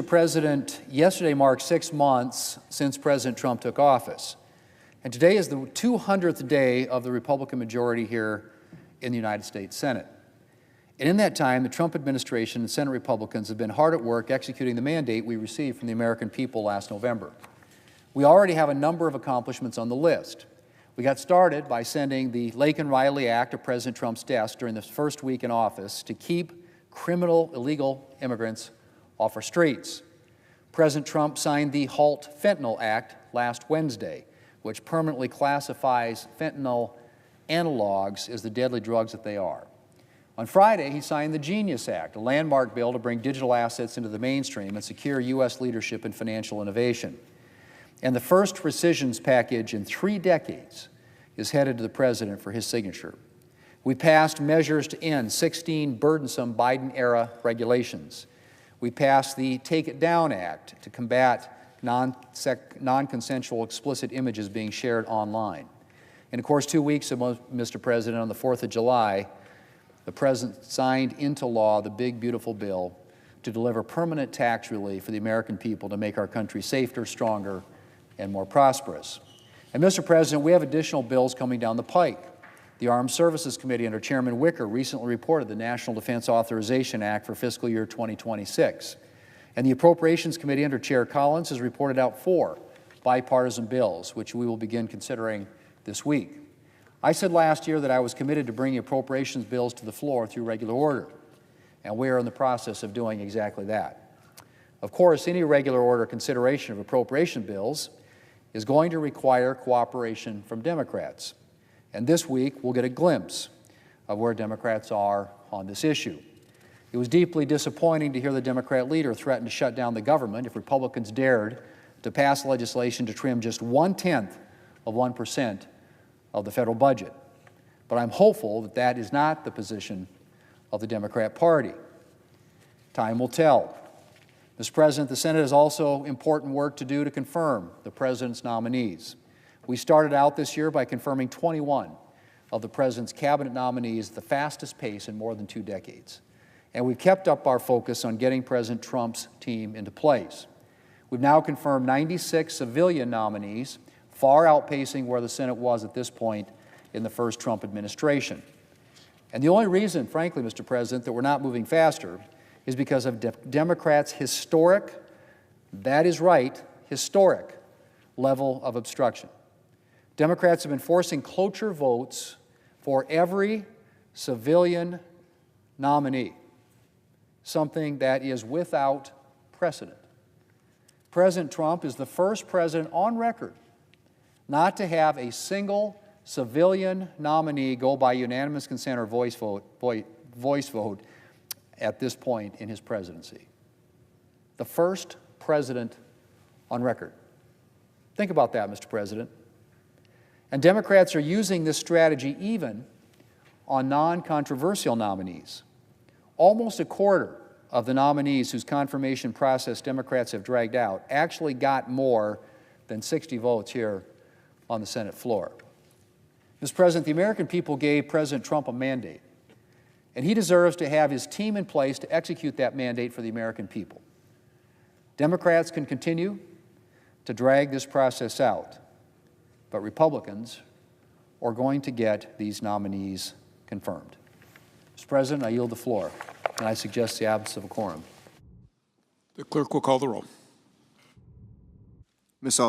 President, yesterday marked 6 months since President Trump took office. And today is the 200th day of the Republican majority here in the United States Senate. And in that time, the Trump administration and Senate Republicans have been hard at work executing the mandate we received from the American people last November. We already have a number of accomplishments on the list. We got started by sending the Laken-Riley Act to President Trump's desk during the first week in office to keep criminal illegal immigrants off our streets. President Trump signed the HALT Fentanyl Act last Wednesday, which permanently classifies fentanyl analogs as the deadly drugs that they are. On Friday, he signed the Genius Act, a landmark bill to bring digital assets into the mainstream and secure U.S. leadership in financial innovation. And the first rescissions package in 3 decades is headed to the President for his signature. We passed measures to end 16 burdensome Biden-era regulations. We passed the Take It Down Act to combat non-consensual explicit images being shared online. And of course, 2 weeks ago, Mr. President, on the 4th of July, the President signed into law the big, beautiful bill to deliver permanent tax relief for the American people to make our country safer, stronger, and more prosperous. And Mr. President, we have additional bills coming down the pike. The Armed Services Committee under Chairman Wicker recently reported the National Defense Authorization Act for fiscal year 2026. And the Appropriations Committee under Chair Collins has reported out 4 bipartisan bills, which we will begin considering this week. I said last year that I was committed to bringing appropriations bills to the floor through regular order, and we are in the process of doing exactly that. Of course, any regular order consideration of appropriation bills is going to require cooperation from Democrats. And this week, we'll get a glimpse of where Democrats are on this issue. It was deeply disappointing to hear the Democrat leader threaten to shut down the government if Republicans dared to pass legislation to trim just 0.1% of the federal budget. But I'm hopeful that that is not the position of the Democrat Party. Time will tell. Mr. President, the Senate has also important work to do to confirm the President's nominees. We started out this year by confirming 21 of the President's cabinet nominees at the fastest pace in more than 2 decades. And we've kept up our focus on getting President Trump's team into place. We've now confirmed 96 civilian nominees, far outpacing where the Senate was at this point in the first Trump administration. And the only reason, frankly, Mr. President, that we're not moving faster is because of Democrats' historic, that is right, historic level of obstruction. Democrats have been forcing cloture votes for every civilian nominee, something that is without precedent. President Trump is the first president on record not to have a single civilian nominee go by unanimous consent or voice vote at this point in his presidency. The first president on record. Think about that, Mr. President. And Democrats are using this strategy even on non-controversial nominees. Almost a quarter of the nominees whose confirmation process Democrats have dragged out actually got more than 60 votes here on the Senate floor. Mr. President, the American people gave President Trump a mandate, and he deserves to have his team in place to execute that mandate for the American people. Democrats can continue to drag this process out, but Republicans are going to get these nominees confirmed. Mr. President, I yield the floor, and I suggest the absence of a quorum. The clerk will call the roll. Ms. Alston.